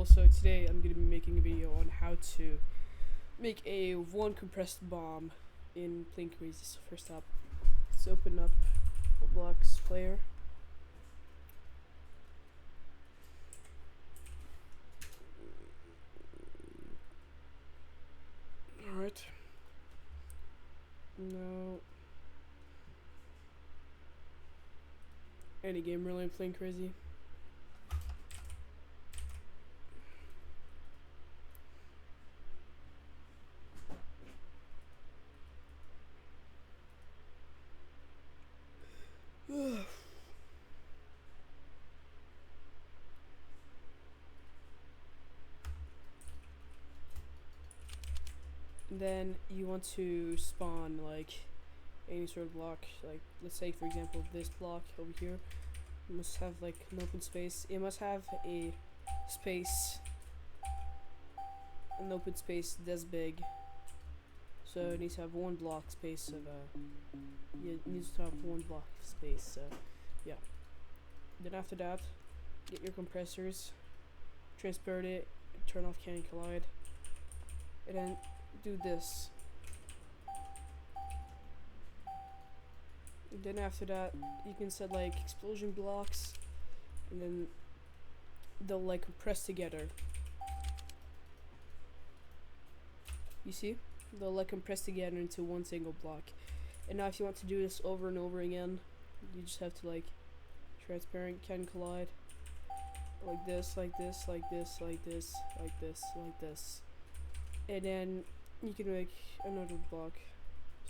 also today I'm going to be making a video on how to make a one compressed bomb in Plain Crazy. So first up, let's open up Roblox player. Alright. Now, any game really in Plain Crazy. Then you want to spawn like any sort of block, like let's say for example this block over here. It must have like an open space. It must have a space, an open space this big. So it needs to have one block space of yeah, it needs to have one block space. So yeah. Then after that, get your compressors, transparent it, turn off can collide, and then do this. And then after that, you can set like explosion blocks, and then they'll like compress together. You see? They'll like compress together into one single block. And now if you want to do this over and over again, you just have to like transparent can collide like this, like this, like this, like this, like this, like this. And then you can make another block.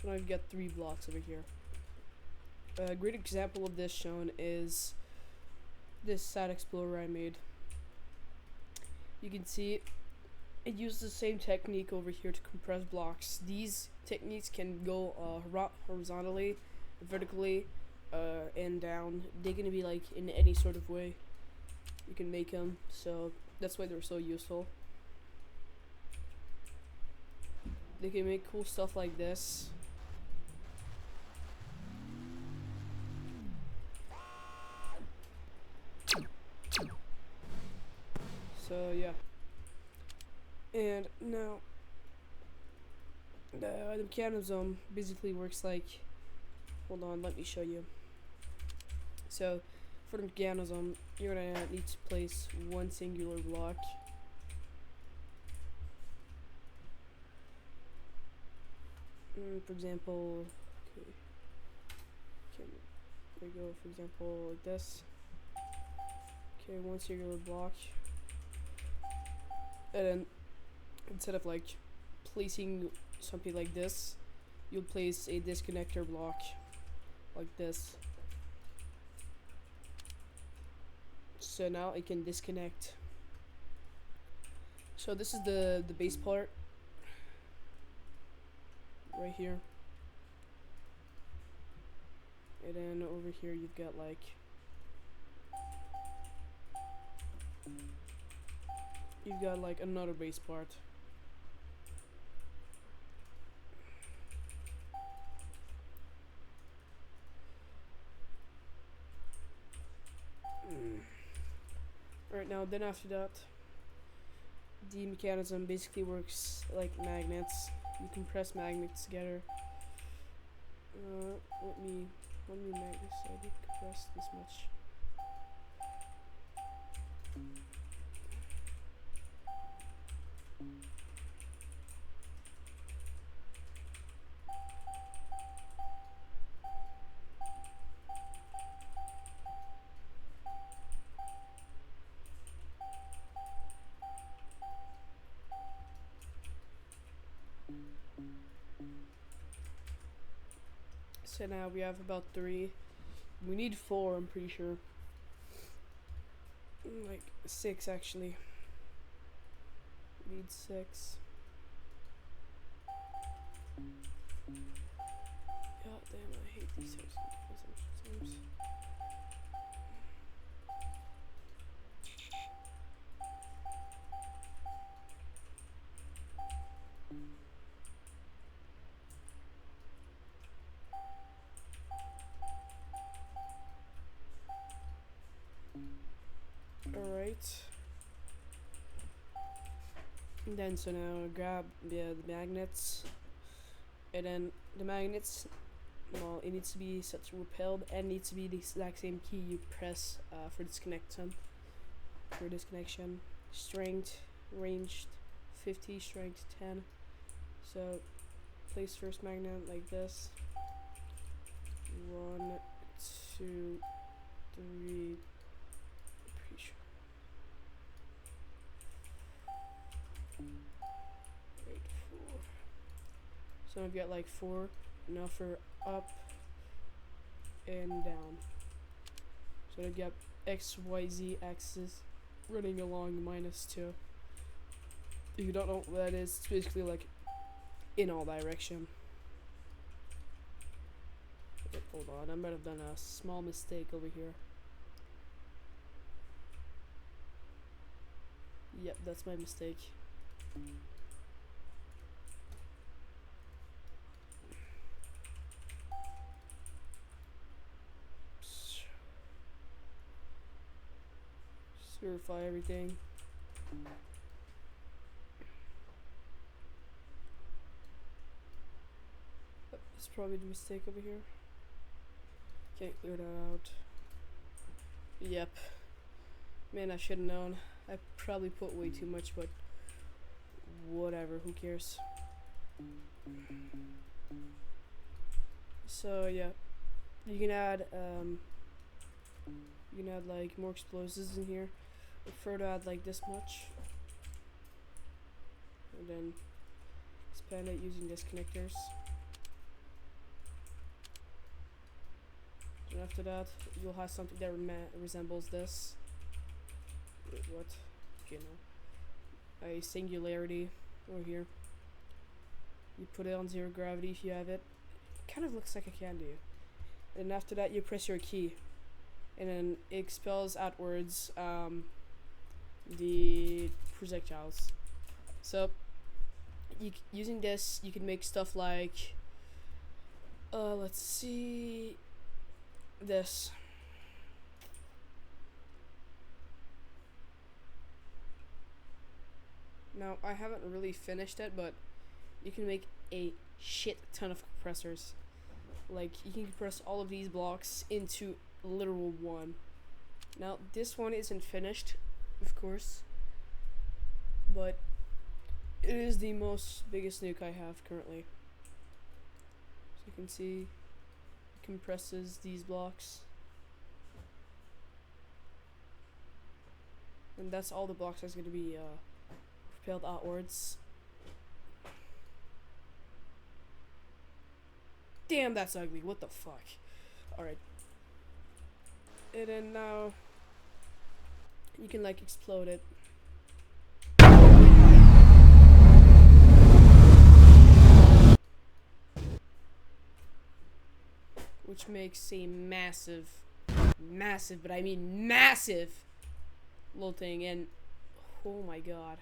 So now you've got 3 blocks over here. A great example of this shown is this side explorer I made. You can see it uses the same technique over here to compress blocks. These techniques can go horizontally, vertically, and down. They're gonna be like in any sort of way you can make them, so that's why they're so useful. They can make cool stuff like this. So yeah. And now the mechanism basically works like, hold on, let me show you. So for the mechanism, you're gonna need to place one singular block. For example, okay, there you go, for example, like this. Okay, one singular block. And then instead of like placing something like this, you'll place a disconnector block like this. So now it can disconnect. So this is the base part right here. And then over here you've got like another base part. Alright, now then after that, the mechanism basically works like magnets. You compress magnets together. Let me make this. I did compress this much. So now we have about 3. We need 4, I'm pretty sure. Like 6 actually. We need 6. God damn, I hate these types of sometimes. Alright. And then so now grab the magnets, and then the magnets, well, it needs to be set to repelled and needs to be the exact same key you press for disconnection. Strength ranged 50, strength 10. So place first magnet like this. 1, 2, 3. Pretty sure. Wait, 4. So I've got like 4. Now for up and down. So I've got X, Y, Z axis running along -2. If you don't know what that is, it's basically like in all direction. Okay, hold on, I might have done a small mistake over here. Yep, that's my mistake. Verify everything. That's probably the mistake over here. Can't clear that out. Yep. Man, I should have known. I probably put way too much, but whatever, who cares? So yeah, you can add like more explosives in here. I prefer to add like this much, and then expand it using disconnectors. And after that, you'll have something that resembles this. Wait, what? Okay, no. A singularity over here. You put it on 0 gravity if you have it. Kind of looks like a candy. And after that, you press your key, and then it expels outwards the projectiles. So using this, you can make stuff like let's see, this. Now I haven't really finished it, but you can make a shit ton of compressors. Like, you can compress all of these blocks into literal one. Now this one isn't finished, of course, but it is the biggest nuke I have currently. So you can see it compresses these blocks, and that's all the blocks that's going to be propelled outwards. Damn, that's ugly. What the fuck? Alright. And then now you can like explode it. Which makes a massive, but I mean massive little thing, and oh my god.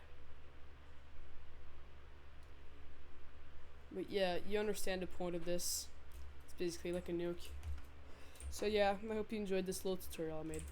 But yeah, you understand the point of this. It's basically like a nuke. So yeah, I hope you enjoyed this little tutorial I made.